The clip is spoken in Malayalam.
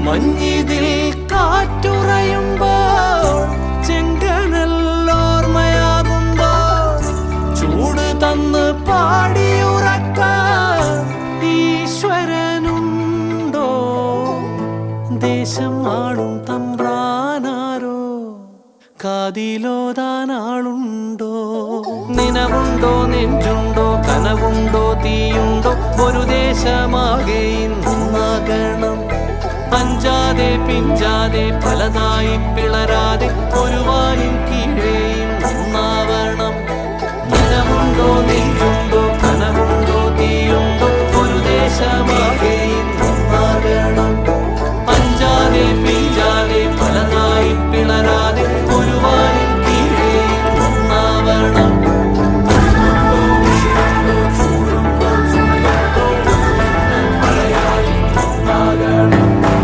മഞ്ഞിതിൽ കാറ്റുറയുമ്പോൾ ചെങ്കനല്ലോർമ്മയാകുമ്പോൾ ചൂട് തന്ന് പാടിയുറക്കാൻ ഈശ്വരനുണ്ടോ? ദേശം ആളും തമ്പ്രാനാരോ കാതിലോതാനാളുണ്ടോ? നിനവുണ്ടോ, നെഞ്ചുണ്ടോ, കനവുണ്ടോ, തീയുണ്ടോ? ഒരു ദേശമാകെ ഇന്നാകണം. അഞ്ചാതെ പിഞ്ചാതെ പലതായി പിളരാതെ ഒരു വാനിൻ കീഴേ ഒന്നാവണം. നിനവുണ്ടോ, നെഞ്ചുണ്ടോ, കനവുണ്ടോ, തീയുണ്ടോ? ഒരു ദേശമാകെ ഇന്നാകണം.